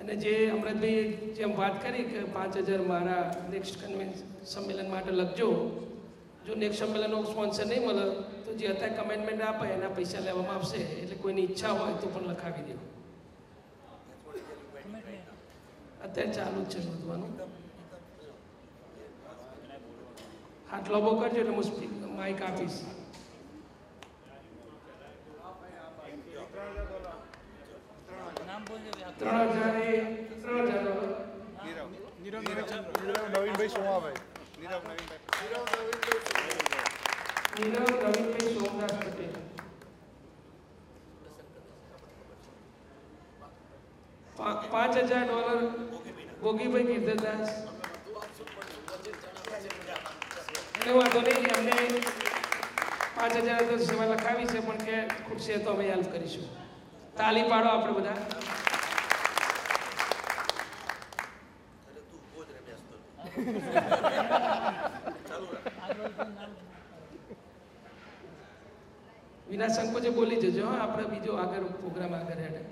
અને જે અમૃતભાઈ જેમ વાત કરી કે 5000 મારા નેક્સ્ટ સંમેલન માટે લખજો. જો નેક્સ્ટ સંમેલનનો સ્પોન્સર નહીં મળે તો જે અત્યારે કમેન્ટમેન્ટ આપે એના પૈસા લેવામાં આવશે. એટલે કોઈની ઈચ્છા હોય તો પણ લખાવી દો. અત્યારે ચાલુ જ છે શોધવાનું. હાથ લોબો કરજો એટલે હું માઇક આપીશ. નવીનભાઈ સોમાભાઈ. નીરવ નવીનભાઈ સોમદાસ પટેલ. $5000 ગોગીભાઈ કીર્તનદાસ. એને વાંધો નહીં, અમને 5000 તો સેવા લખાવી છે પણ કે ખૂટશે તો અમે હેલ્પ કરીશું. તાલી પાડો આપણે બધા. વિના સંકોચે બોલી જજો. હા, આપણે બીજો આગળ પ્રોગ્રામ આગળ હેડે.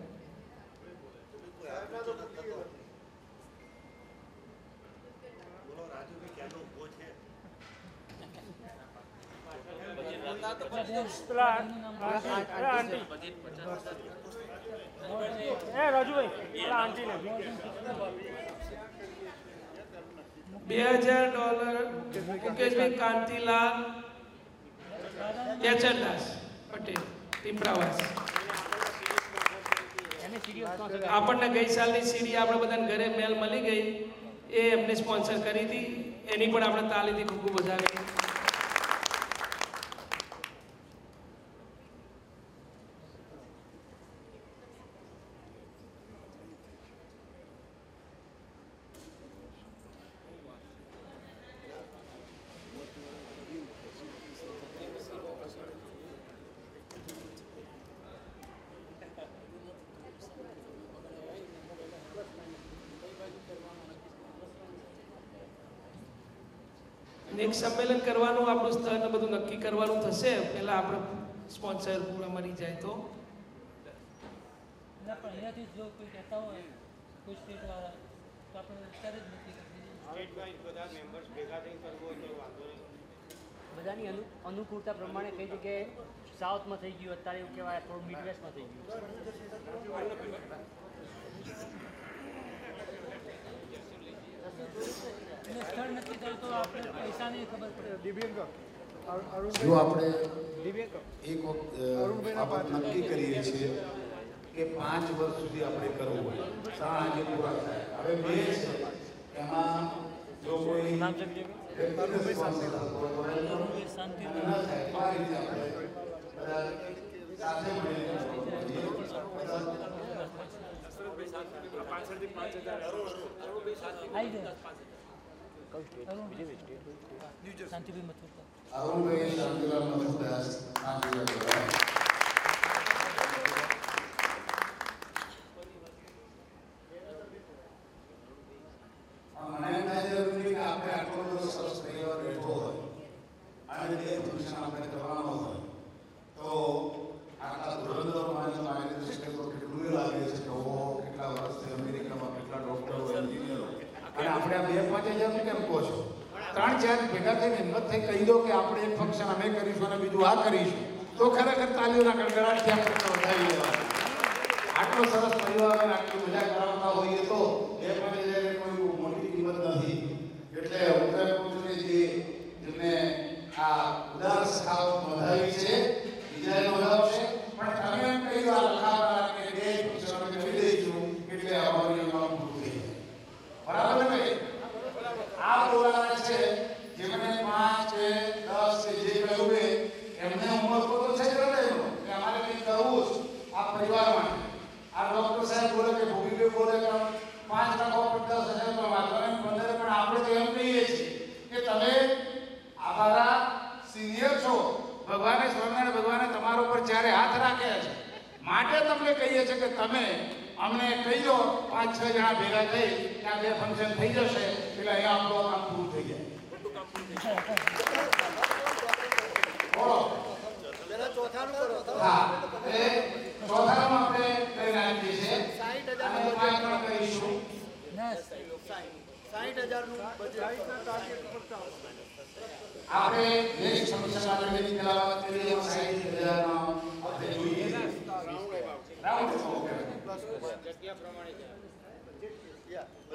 $2000 મુકેશભાઈ કાંતિલાલ તેચરદાસ પટેલ ટીમરાવાસ. આપણને ગઈ સાલની સીડી આપણે બધાને ઘરે મેલ મળી ગઈ, એ એમને સ્પોન્સર કરી હતી. એની પણ આપણે તાલીથી ખૂબ ખૂબ વધાવી. એક સંમેલન કરવાનું, આપણું સ્થળ બધું નક્કી કરવાનું થશે. પહેલા આપણે સ્પોન્સર પૂરા મળી જાય તો બધાની અનુકૂળતા પ્રમાણે કઈ જગ્યાએ સાઉથમાં થઈ ગયું, અત્યારે એવું કહેવાય થોડું મિડ વેસ્ટમાં થઈ ગયું. જો આપણે એક વખત નક્કી કરીએ છીએ કે 5 વર્ષ સુધી આપણે કરવું હોય, સાંજે પૂરા થાય. હવે 2 છે, એમાં જો કોઈ અરુણભાઈ શાંતિલાલ મથુરદાસ. મને એમ થાય છે કે આપણે આટલો બધો સરસ પરિવાર બેઠો હોય અને તે ફંક્શન આપણે કરવાનો હોય તો આટલા ધુરંધર મારી દૃષ્ટિએ તો કેટલું લાગે છે કે કેટલા વર્ષથી અમેરિકામાં કેટલા ડોક્ટરો એન્જિનિયરો, અને આપણે આ 2-5 હજાર કેમ કહો છો? 3-4 ભેગા થઈને હિંમત થઈ કહી દો કે આપણે એક ફંક્શન અમે કરીશું અને બીજું આ કરીશું, તો ખરેખર તાલીઓના ગડગડાટથી આપણે વધારી લેવા. આટલો સરસ પરિવાર અને આટલી મજા કરાવતા હોઈએ તો 2-5 હજાર કોઈ મોટી કિંમત નથી. એટલે હું કહું છું કે જેમને આ ઉદાર સખાવત નોંધાવી છે, બીજાને નોંધાવશે, પણ તમે એમ કહી દો આ લખાવવાના કે 2 ફંક્શન અમે કરી દઈશું એટલે અમારી કામ પૂરું થઈ જાય. બરાબર ને ભાઈ? આ બોલાના છે જેમને 5 કે 10 કે જે કહ્યું હોય એમને ઉંમર તો છે જ ને કે અમારે કંઈ કરવું છે આ પરિવાર માટે. આ ડોક્ટર સાહેબ બોલે કે ભૂમિભાઈ બોલે કે 5 લાખ 10,000 તો વાંધો નહીં, 15, પણ આપણે તો એમ કહીએ છીએ કે તમે અમારા સિનિયર છો. ભગવાને સ્વામિનારાયણ ભગવાને તમારા ઉપર 4 હાથ રાખ્યા છે, માટે તમને કહીએ છીએ કે તમે અમને કહી દો 5-6 જણા ભેગા થઈ ત્યાં 2 ફંક્શન થઈ જશે એટલે અહીંયા આપણું કામ પૂરું થઈ જાય. હા, એ ચોથામાં આપણે કરી નાખીએ છીએ. 60,000 કહીશું આપણે નેક્સ્ટ સમીક્ષા માટે વિનંતી કરાવવા કરી 60,000 નો આપણે જોઈએ રાઉન્ડ ઓકે જગ્યા પ્રમાણે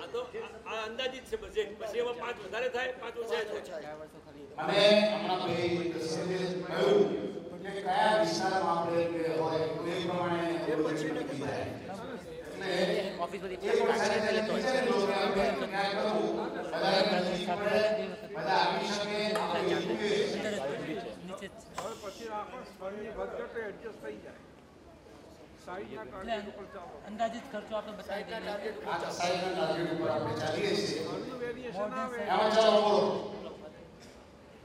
આ તો આ અંદાજિત છે બજેટ પછી એમાં 5 વધારે થાય 5 ઓછા થાય અને હમણાં ભાઈ સંદેશ કહ્યું કે કયા વિસ્તારમાં આપણે કે હોય તો એ પ્રમાણે એ પછી નક્કી થાય એટલે ઓફિસ બધી એ પ્રમાણે લેતો હોય ક્યાં કરવું વધારે નજીક પડે બધા આવી શકે આપણે જોઈએ નીચે હવે પછી આખો સ્થળની વધઘટે એડજસ્ટ થઈ જાય સાઈડના ટાર્ગેટ ઉપર ચાલો અંદાજિત ખર્ચો આપણે બતાવી દઈએ આ સાઈડના ટાર્ગેટ ઉપર આપણે ચાલીએ છીએ ઘણું વેરિએશન આવે આમાં ચાલો બોલો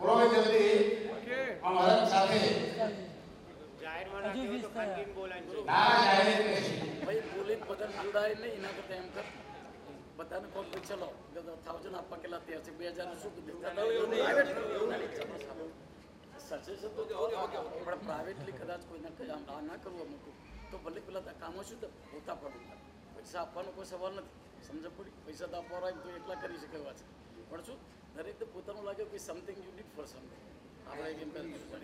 બોલો જલ્દી ઓકે અમારા સાથે જાહેરમાં હજુ નાખ્યું 20 તો ખાનગીન બોલાય ના જાહેર કહે ભાઈ બોલીને બધાને જોડાય નહીં એના કરતા એમ કર બધાને કોલ કરી ચલો 1000 આપવા કેટલા તૈયાર છે 2000 શું કીધું સજેશન તો પણ પ્રાઇવેટલી કદાચ કોઈને કામ ના કરવું મોટું તો ભલે પેલા કામો શું હોતા પડે પૈસા આપવાનો કોઈ સવાલ નથી સમજ પડી પૈસા તો આપવા હોય તો એટલા કરી શકે એવા છે પણ શું દરેકને પોતાનું લાગે કે something you need four something આપણે એક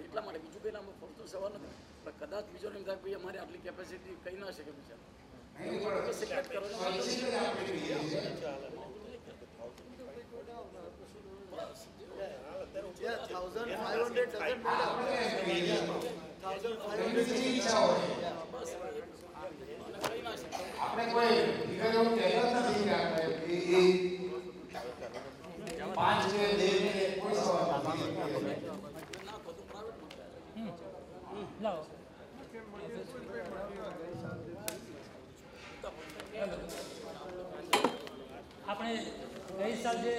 એટલા માટે બીજું કંઈ નામ ફરતો સવાલ નથી પણ કદાચ બીજો એમ થાય ભાઈ અમારી આટલી કેપેસિટી કહી ના શકે બીજા સિક્રેટ કરવાનું આપણે કોઈ વિગતો કહેતા નથી કે આપણે એ 5 કે 2 ને કોઈ સવાલ નથી લાવો આપણે ગઈ સાલ જે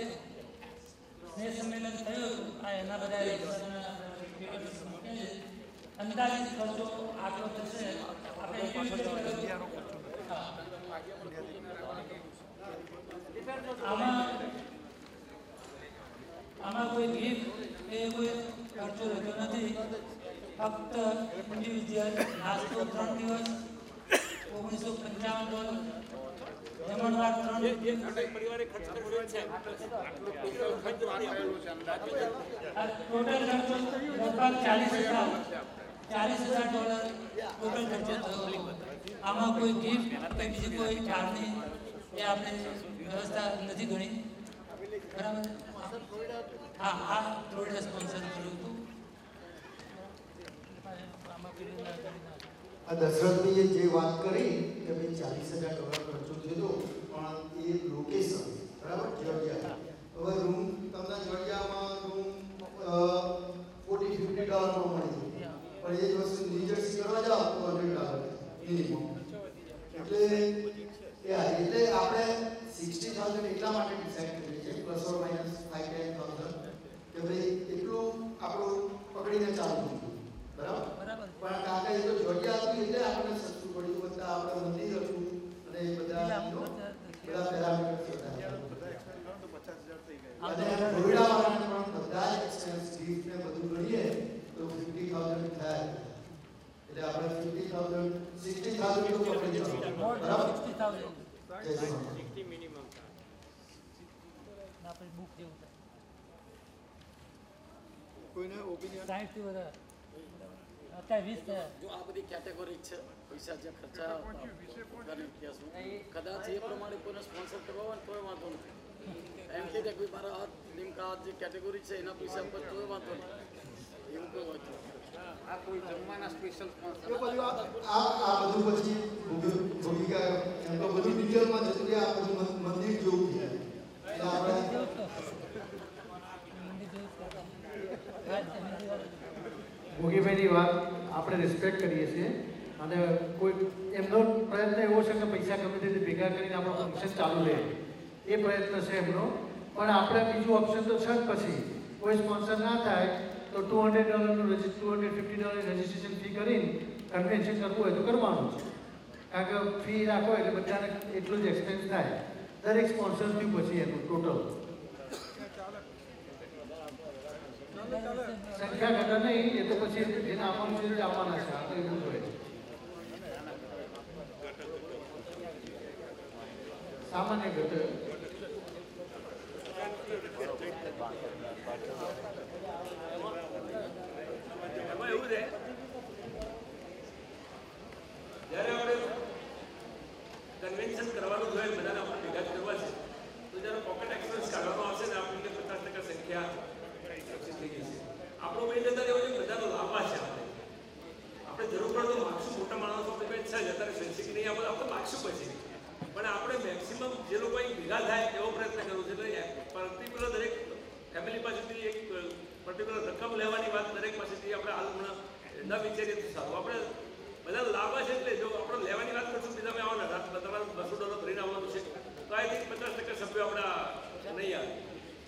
સ્નેહ સંમેલન થયું આ એના બધા અંદાજિત ખર્ચો આટલો થશે આપણે આમાં કોઈ ગિફ્ટ એ કોઈ ખર્ચો રહેતો નથી ફક્ત ઇન્ડિવિજ્યુઅલ નાસ્તો 3 દિવસ $1955 જમણવાર 3 પરિવારે ખર્ચ કર્યો છે ટોટલ ખર્ચો લગભગ $40,000 ટોટલ ખર્ચો થયો આમાં કોઈ ગિફ્ટ કે બીજી કોઈ ચાર્જની એ આપણે વ્યવસ્થા નથી ગણી બરાબર હા આ ફ્લોરિડા સ્પોન્સર કર્યું હતું આ દશરથભાઈએ જે વાત કરી કે ભાઈ $40,000 ખર્ચો થયો પણ એ લોકેશન બરાબર જોર્જિયા હવે રૂમ તમને જોર્જિયામાં રૂમ $40-50 મળી જાય પણ એ જ વસ્તુ ન્યૂજર્સી કરવા જાઓ તો $100 મિનિમમ એટલે એટલે આપણે 60,000 એટલા માટે ડિસાઈડ કરીએ છીએ પ્લસ ઓર માઇનસ 5,000 કે ભાઈ એટલું આપણું પકડીને ચાલવું બરાબર પણ કાકા એ તો જોડિયા હતું એટલે આપણે સસ્તું પડ્યું બધા આપણે મંદિર હતું અને એ બધા પેરામીટર્સ હતા અને ફ્લોરિડાવાળાને પણ બધા જ એક્સપેન્સ ગિફ્ટ ને બધું ગણીએ તો 50,000 થાય એટલે આપણે 50,000 60,000 તો પકડી જવાનું બરાબર 60,000 60 મિનિમમ આપણે બુક જેવું થાય કોઈને ઓપિનિયન 60 થી વધારે અત્યારે 20 થયા જો આ બધી કેટેગરી છે પૈસા જે ખર્ચા કદાચ એ પ્રમાણે કોઈને સ્પોન્સર કરવા હોય તોય વાંધો નથી એમ કે ભાઈ મારા આ લિંકા જે કેટેગરી છે એના પૈસા પર તોય વાંધો નહીં એવું કોઈ હોય આ કોઈ જમવાના સ્પેશિયલ સ્પોન્સર આ બધું પછી ભૂમિકા એમ તો બધું ડિટેલમાં જતું રહે આ બધું મંદિર જેવું છે એટલે આપણે ભોગીભાઈની વાત આપણે રિસ્પેક્ટ કરીએ છીએ અને કોઈ એમનો પ્રયત્ન એવો છે કે પૈસા ગમે તે ભેગા કરીને આપણો ફંક્શન ચાલુ રહે એ પ્રયત્ન છે એમનો પણ આપણે બીજું ઓપ્શન તો છે જ પછી કોઈ સ્પોન્સર ના થાય તો $200 $250 રજિસ્ટ્રેશન ફી કરીને કન્વેન્શન કરવું હોય તો કરવાનું છે કારણ કે ફી રાખો એટલે બધાને એટલું જ એક્સપેન્સ થાય દરેક સ્પોન્સર થયું પછી એનું ટોટલ સંખ્યા ઘટા નહીં એ તો પછી જેને આવવાનું છે એ આવવાના છે આ તો એવું હોય સામાન્ય ઘટે એમાં એવું છે જ્યારે આપણે કન્વેન્શન કરવાનું જોઈએ બધાને આપણે ભેગા કરવા છે તો જ્યારે પોકેટ એક્સપેન્સ કાઢવામાં આવશે ને આપણી 50% સંખ્યા થઈ ગઈ છે. આપણો મેઇન જતા એવો છે બધાનો લાભ છે. આપણે જરૂર પડે તો માગશું, મોટા માણસો આપણે કંઈ છે અત્યારે સ્વૈચ્છિક નહીં આપણે આપણે માગશું પછી, પણ આપણે મેક્સિમમ જે લોકો અહીં ભેગા થાય એવો પ્રયત્ન કરવો છે. એટલે પર્ટિક્યુલર દરેક ફેમિલી પાસેથી એક પર્ટિક્યુલર રકમ લેવાની વાત દરેક પાસેથી આપણે હાલ હમણાં ન વિચારીએ તો સારું. આપણે બધા લાભ છે એટલે જો આપણે લેવાની વાત કરશું બીજા મેં આવવાના તમારે $200 ભરીને આવવાનું છે તો આ 50% સભ્યો આપણા નહીં આવે,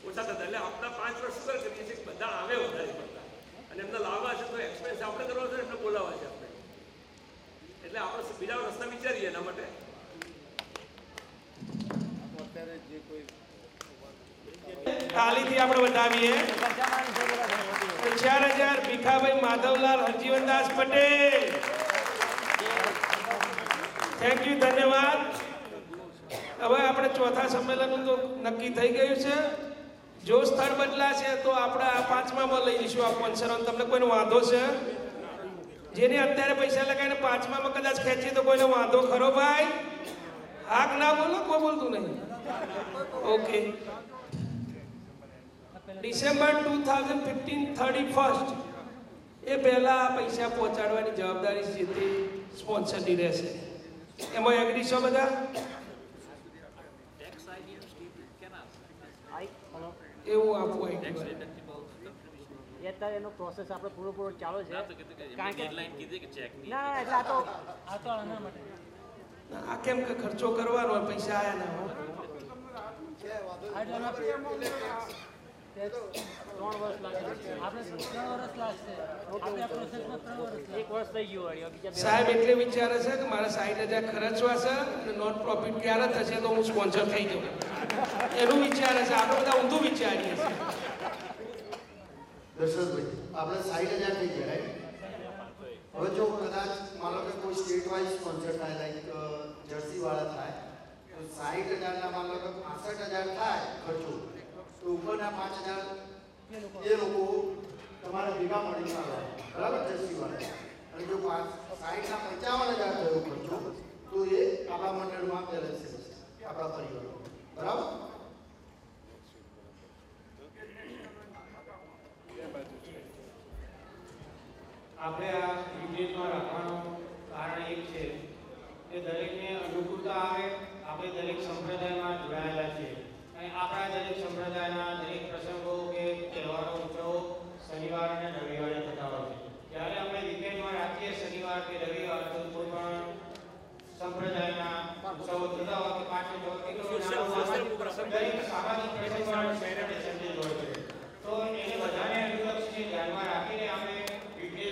ઓછા થતા. એટલે આપણા 5 વર્ષ શું કરીએ છીએ બધા આવે વધારે પડતા અને એમના લાભ છે તો એક્સપેન્સ આપણે કરવો છે એમને બોલાવવા છે આપણે. એટલે આપણે બીજા રસ્તા વિચારીએ એના માટે. અત્યારે જે કોઈ તાલીથી આપણે વધાવીએ. 4000 ભીખાભાઈ માધવલાલ હરજીવનદાસ પટેલ. થેન્ક યુ, ધન્યવાદ. હવે આપણે ચોથા સંમેલનનું તો નક્કી થઈ ગયું છે. જો સ્થળ બદલાશે તો આપણે આ 5મામાં લઈ લઈશું આ સ્પોન્સરોને. તમને કોઈનો વાંધો છે? જેને અત્યારે પૈસા લગાવીને 5મામાં કદાચ ખેંચીએ તો કોઈનો વાંધો ખરો ભાઈ? હાક ના બોલો, કોઈ બોલતું નહીં. ઓકે. ડિસેમ્બર 2015 31 એ પહેલા પૈસા પહોંચાડવાની જવાબદારી જે તે સ્પોન્સરની રહેશે. એમાં એગ્રી છો બધા? એવું આપવું આઈડી અત્યારે એનો પ્રોસેસ આપણે પૂરો ચાલુ છે. કારણ કે ના એટલે આ તો આના માટે આ કેમ કે ખર્ચો કરવાનો હોય, પૈસા આયા ના હોય. 3 વર્ષ લાગે. આપણે 3 વર્ષ લાગશે. આપણે આ પ્રોસેસમાં 3 વર્ષ, 1 વર્ષ થઈ ગયું વળી. બીજા સાહેબ એટલે વિચારે છે કે મારે 60,000 ખર્ચવા છે અને નોન પ્રોફિટ ક્યારે થશે તો હું સ્પોન્સર થઈ જાઉં, એનું વિચારે છે. આપણે બધા ઊંધું વિચારીએ છીએ. દર્શકભાઈ આપણે 60,000 થઈ ગયા, રાઈટ? હવે જો કદાચ માનો કે કોઈ સ્ટેટ વાઇઝ સ્પોન્સર થાય, લાઈક જર્સી વાળા થાય, તો 60,000 માનો કે 65,000 થાય ખર્ચો, તો ઉપરના 5,000 એ લોકો તમારે ભેગા મળીને આવે, બરાબર? જર્સી વાળા. અને જો 60 ના 55,000 થયો ખર્ચો તો એ આપણા મંડળમાં બેલેન્સ છે, આપણા પરિવારમાં, બરાબર? આપણે આ યુનિટમાં રાખવાનું કારણ એક છે કે દરેકને અનુકૂળતા આવે. આપણે દરેક સંપ્રદાયમાં જોડાયેલા છીએ અને આપણા દરેક સંપ્રદાયના દરેક પ્રસંગો કે તહેવારો ઉત્સવો શનિવાર અને રવિવારે થતા હોય છે. જ્યારે આપણે વીકેન્ડમાં રાખીએ શનિવાર કે રવિવાર તો કોઈ પણ સંપ્રદાયના ઉત્સવો થતા હોય કે 5 કે 6 દરેક સામાજિક પ્રસંગોનો સેલિબ્રેશન હોય છે. તો એને બધાને અનુલક્ષીને ધ્યાનમાં રાખીને આપણે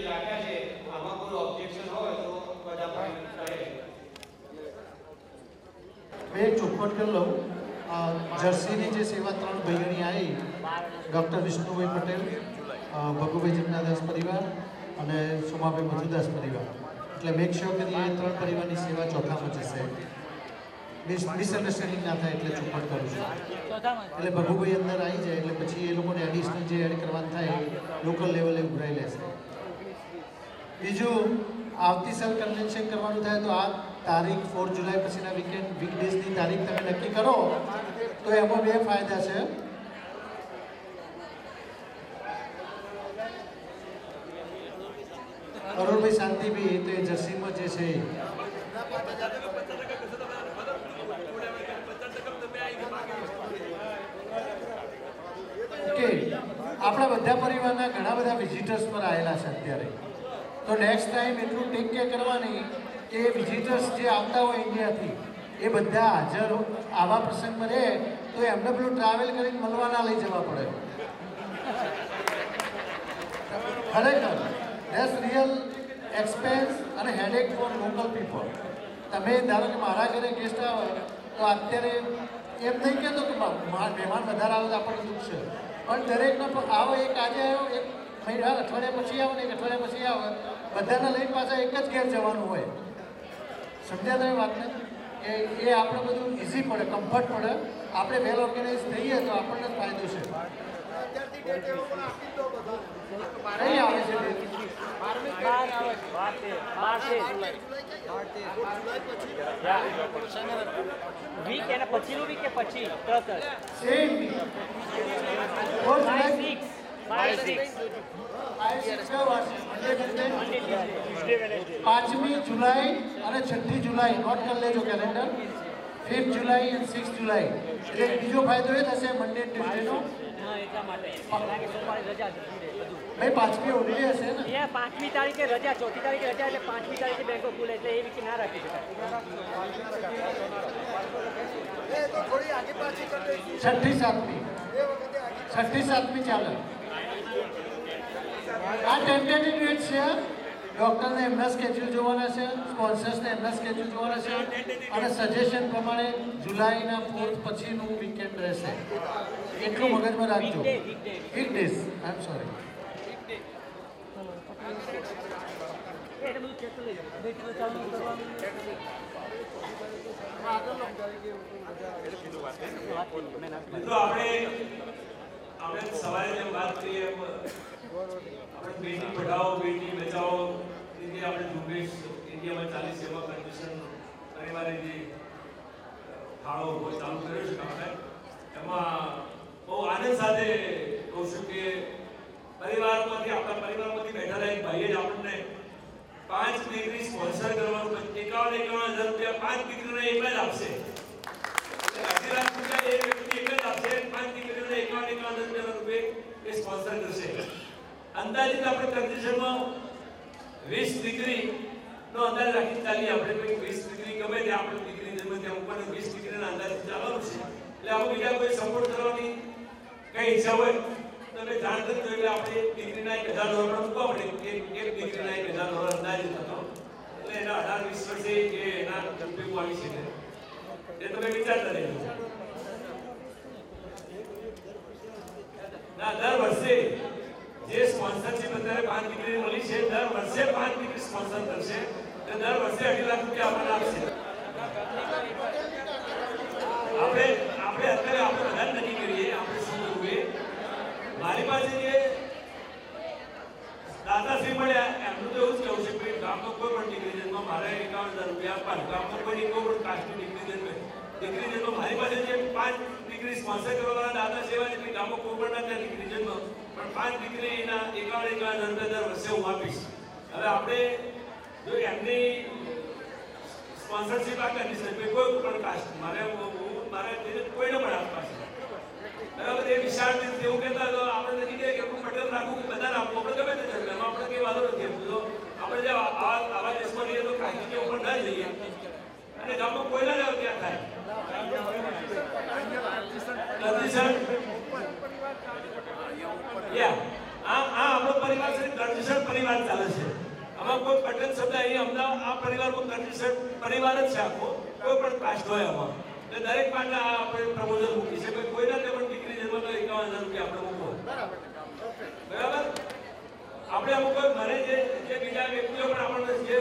રાખ્યા છે. આમાં કોઈ ઓબ્જેક્શન હોય તો બધા પણ કરે. મેં એક ચોખવટ કરી લઉં. જર્સીની જે સેવા 3 ભાઈઓની આવી, ડૉક્ટર વિષ્ણુભાઈ પટેલ, ભગુભાઈ જમનાદાસ પરિવાર અને સોમાભાઈ મધુદાસ પરિવાર, એટલે મેક શ્યોર કે એ 3 પરિવારની સેવા ચોથામાં જશે. મિસઅન્ડરસ્ટેન્ડિંગ ના થાય એટલે ચોખવટ કરું છું. એટલે ભગુભાઈ અંદર આવી જાય એટલે પછી એ લોકોને એડિશનલ જે એડ કરવાનું થાય લોકલ લેવલે ઉભરાઈ લેશે. બીજું, આવતી સાલ કન્વેન્શન કરવાનું થાય તો આ તારીખ 4 જુલાઈ પછીના વીકડેઝની તારીખ તમે નક્કી કરો તો એમાં 2 ફાયદા છે. અરુણભાઈ શાંતિભાઈ તો એ જર્સીમાં જે છે ઓકે. આપણા બધા પરિવારના ઘણા બધા વિઝિટર્સ પર આવેલા છે અત્યારે. તો નેક્સ્ટ ટાઈમ એટલું ટેક કેર કરવાની કે વિઝિટર્સ જે આવતા હોય ઇન્ડિયાથી એ બધા હાજર આવા પ્રસંગમાં રહે તો એમને પેલું ટ્રાવેલ કરીને મળવા ના લઈ જવા પડે. ખરેખર ધેટ્સ રિયલ એક્સપેન્સ અને હેડેક ફોર લોકલ પીપલ. તમે ધારો કે મારા ઘરે ગેસ્ટ આવે તો અત્યારે એમ નહીં કહેતો કે મહેમાન વધારે આવે તો આપણને દુઃખ છે, પણ દરેકનો આવો એક આજે આવ્યો, એક અઠવાડિયા પછી આવે ને એક અઠવાડિયા પછી આવે, બધાને લઈને પાછા એક જ ઘેર જવાનું હોય. સમજ્યા તમે વાતને? કે એ આપણે બધું ઇઝી પડે, કમ્ફર્ટ પડે. આપણે વેલ ઓર્ગેનાઇઝ થઈએ તો આપણને જ ફાયદો છે. નહીં આવે છે વીક એના પછીનું વીક કે પછી તરત જ સેમ બાય 6 5મી જુલાઈ અને 6ઠી જુલાઈ નોટ કરી લેજો કેલેન્ડર 5th જુલાઈ અને 6th જુલાઈ એટલે બીજો ફાયદો એ થશે મંડે ટ્યુઝડેનો એટલા માટે કારણ કે સોમવારે રજા છે ભાઈ 5મી હોલિડે હશે ને એ 5મી તારીખે રજા 4ઠી તારીખે રજા એટલે 5મી તારીખે બેંકો ખુલે એટલે એ વીક ના રાખી શકાય 6ઠી 7મી 6ઠી 7મી ચાલે આ ટેન્ટેટિવ ડેટ છે ડૉક્ટરને એમના સ્કેડ્યુલ જોવાના છે સ્પોન્સર્સને એમના સ્કેડ્યુલ જોવાના છે અને સજેશન પ્રમાણે જુલાઈના 4th પછીનું વીકેન્ડ રહેશે એટલું મગજમાં રાખજો વીકડેઝ આઈ એમ સોરી મિત્રો આપણે સવારે જેમ વાત કરીએ આપણે બેટી પઢાઓ બેટી બચાવો જે આપણે ઝુંબેશ ઇન્ડિયામાં ચાલી સેવા કન્ડિશન પરિવારે જે ફાળો ચાલુ કર્યો છે આપણે એમાં બહુ આનંદ સાથે કહું છું કે પરિવારમાંથી આપણા પરિવારમાંથી બેઠેલા એક ભાઈએ જ આપણને 5 ડિગ્રી સ્પોન્સર કરવાનું 51,000 રૂપિયા 5 દીકરીઓને એક જ આપશે 2.5 લાખ રૂપિયા એક વ્યક્તિ એક જ આપશે 5 દીકરીઓને 51,000 રૂપિયા એ સ્પોન્સર કરશે અંદાજિત આપણે કન્ડિશનમાં 20 ડિગ્રી નો અંદાજ રાખી ચાલીએ આપણે કોઈ 20 ડિગ્રી ગમે તે આપણે ડિગ્રી જન્મ ત્યાં ઉપર 20 ડિગ્રીના અંદાજ ચાલવાનું છે એટલે આપણે બીજા કોઈ સપોર્ટ કરવાની કઈ ઈચ્છા હોય તમે જાણ કરજો એટલે આપણે ડિગ્રીના 1,000 ડોલર મૂકવા પડે એક ડિગ્રીના 1,000 ડોલર અંદાજિત હતો એટલે એના 18-20 વર્ષે જે એના ઉપયોગ આવી શકે એ તમે વિચારતા રહેજો ના દર વર્ષે જે સ્પોન્સરશિપ અત્યારે 5 ડિગ્રી મળી છે દર વર્ષે 5 ડિગ્રી સ્પોન્સર કરશે તો દર વર્ષે 2.5 લાખ રૂપિયા આપણને આપશે આપણે અત્યારે આપણે બધા નક્કી કરીએ આપણે શું કરવું મારી પાસે જે દાદાશ્રી મળ્યા એમનું તો એવું જ કહેવું છે કે ગામમાં કોઈ પણ ડિગ્રી જન્મ મારે 51,000 રૂપિયા આપવા ગામમાં કોઈ કાસ્ટની ડિગ્રી જન્મ મારી પાસે જે 5 ડિગ્રી સ્પોન્સર કરવાવાળા દાદા સેવા એટલે ગામમાં કોઈ પણ ના ડિગ્રી જન્મ પણ 5 ડિગ્રીના 51,000 રૂપિયા દર વર્ષે હું આપીશ હવે આપણે જો એમની સ્પોન્સરશિપ આ કન્ડિશન કોઈ પણ કાસ્ટ મારે કોઈને પણ આપવા છે બરાબર એ વિશાળ રીતે એવું કહેતા તો આપણે નથી કે હું પટેલ રાખું કે બધા રાખું આપણે ગમે તે જગ્યાએ એમાં આપણે કંઈ વાંધો નથી તો આપણે જે આવા દેશમાં રહીએ તો કાસ્ટની ઉપર ના જઈએ અને ગામમાં કોઈના જ ત્યાં થાય આપણો પરિવાર છે કંડિશન પરિવાર ચાલે છે આમાં કોઈ પટેલ શબ્દ અહીં અમદાવાદ આ પરિવારમાં કંડિશન પરિવાર જ છે આખો કોઈ પણ કાસ્ટ હોય આમાં એટલે દરેક માટે આપણે પ્રપોઝલ મૂકી છે કોઈના તે પણ દીકરી જન્મ તો 51,000 રૂપિયા આપણે મૂકો બરાબર આપણે અમુક મને જે બીજા વ્યક્તિઓ પણ આપણને જે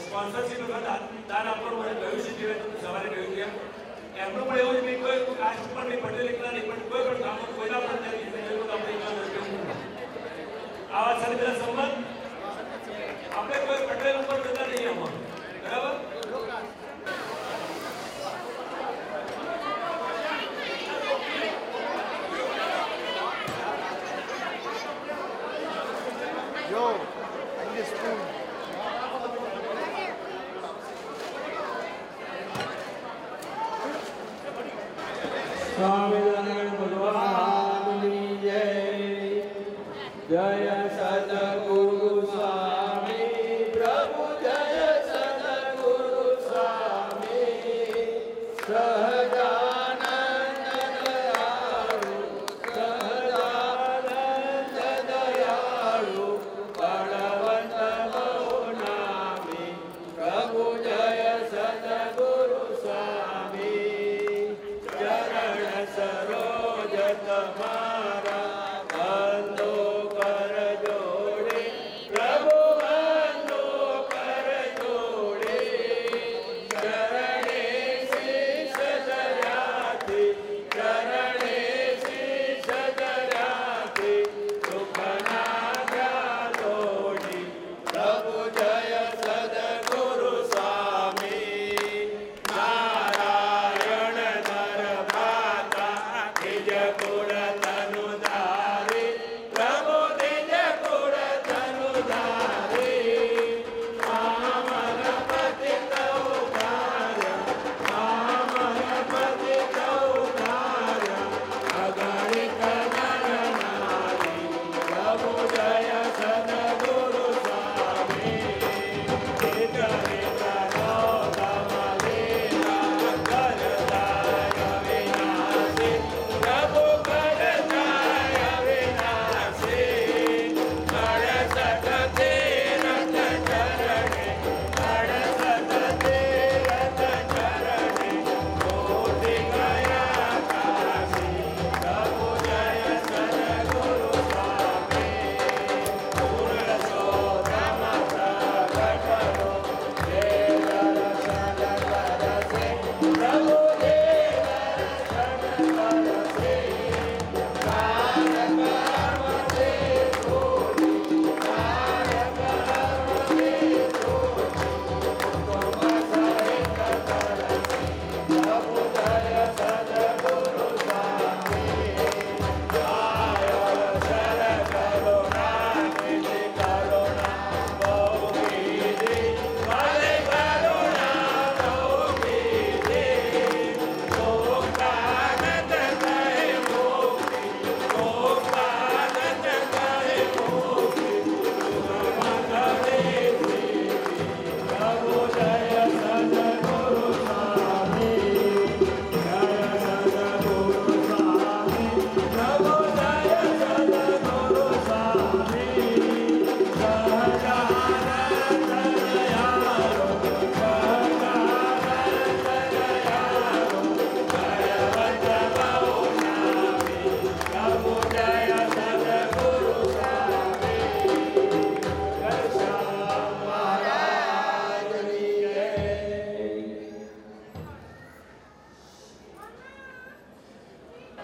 સ્પોન્સરશિપ દાન આપવાનું મને કહ્યું છે જે તમે સવારે કહ્યું કે એમનું પણ એવું જ કોઈ કાસ્ટ પણ નહીં પટેલ એકલા નહીં પણ કોઈ પણ ગામમાં કોઈના પણ આપણે 51,000 રૂપિયા આવા સાથે બધા સંબંધ આપણે કોઈ પટેલ ઉપર જતા નહીં આમાં બરાબર સ્વામિનારાયણ ભગવાનની જય જય સદગુરુ સ્વામી પ્રભુ જય સદગુરુ સ્વામી સહજાનંદ દયાળુ સહજાનંદ દયાળુ બળવંત બહુનામી પ્રભુ જય સદગુરુ સ્વામી ચરણ સર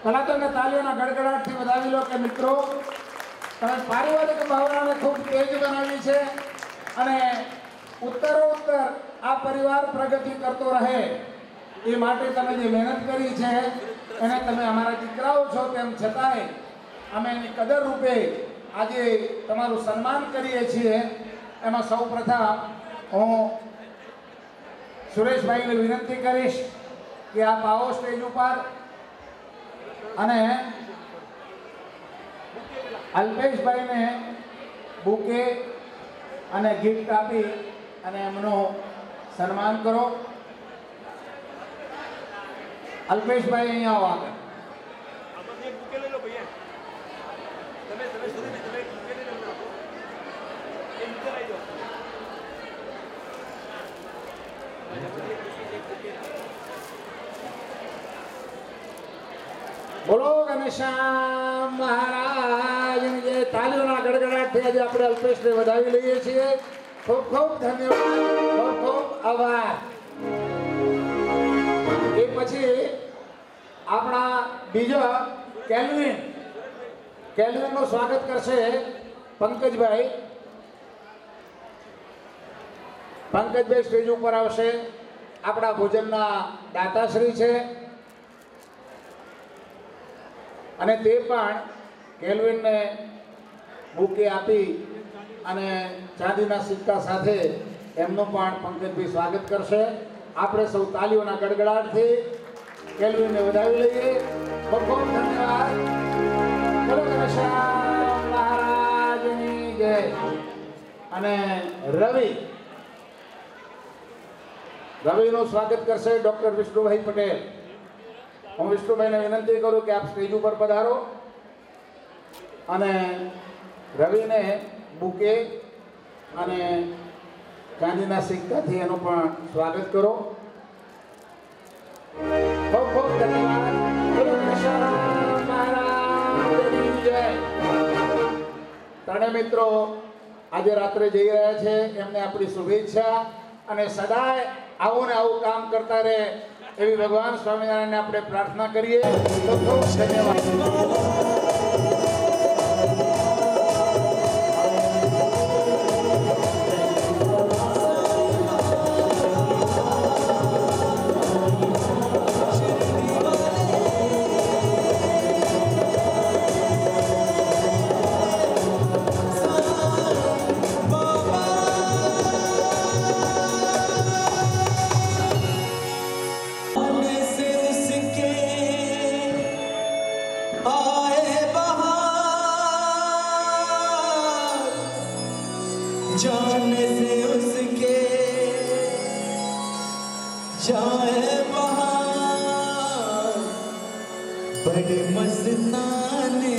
પહેલા તો એને તાલીઓના ગડગડાટથી વધાવી લો કે મિત્રો તમે પારિવારિક ભાવનાને ખૂબ તેજ બનાવી છે અને ઉત્તરોત્તર આ પરિવાર પ્રગતિ કરતો રહે એ માટે તમે જે મહેનત કરી છે એને તમે અમારા દીકરાઓ છો તેમ છતાંય અમે એની કદર રૂપે આજે તમારું સન્માન કરીએ છીએ. એમાં સૌ પ્રથમ હું સુરેશભાઈને વિનંતી કરીશ કે આપ આવો સ્ટેજ ઉપર અને અલ્પેશભાઈને બુકે અને ગિફ્ટ આપી અને એમનું સન્માન કરો. અલ્પેશભાઈ અહીંયા આવો આગળ. બોલો ગણેશામ મહારાજની જય. તાલીઓના ગડગડાટથી આજે આપણે અલ્પેશને વધાવી લઈએ છીએ. ખૂબ ખૂબ ધન્યવાદ, ખૂબ ખૂબ આભાર. એ પછી આપણા બીજા કેલ્વિનનું સ્વાગત કરશે પંકજભાઈ. પંકજભાઈ સ્ટેજ ઉપર આવશે. આપણા ભોજનના દાતાશ્રી છે અને તે પણ કેલ્વિનને બુકે આપી અને ચાંદીના સિક્કા સાથે એમનું પણ પંકજભાઈ સ્વાગત કરશે. આપણે સૌ તાલીઓના ગડગડાટથી કેલ્વિનને વધાવી લઈએ. ખૂબ ખૂબ ધન્યવાદ. બોલો ગણેશામ મહારાજની જય. અને રવિનું સ્વાગત કરશે ડૉક્ટર વિષ્ણુભાઈ પટેલ. હું વિષ્ણુભાઈને વિનંતી કરું કે આપ સ્ટેજ ઉપર પધારો અને રવિને બુકે અને ચાંદીના સિક્કાથી એનું પણ સ્વાગત કરો. ખૂબ ખૂબ ધન્યવાદ. ત્રણે મિત્રો આજે રાત્રે જઈ રહ્યા છે. એમને આપણી શુભેચ્છા અને સદાય આવું ને આવું કામ કરતા રહે એવી ભગવાન સ્વામિનારાયણને આપણે પ્રાર્થના કરીએ. ખૂબ ખૂબ ધન્યવાદ. जाने से उसके जाए बहार बड़े मस्ताने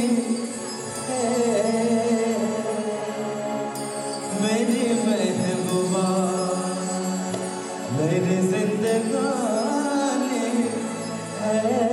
हैं मेरी महबूबा मेरी जिंदगानी है.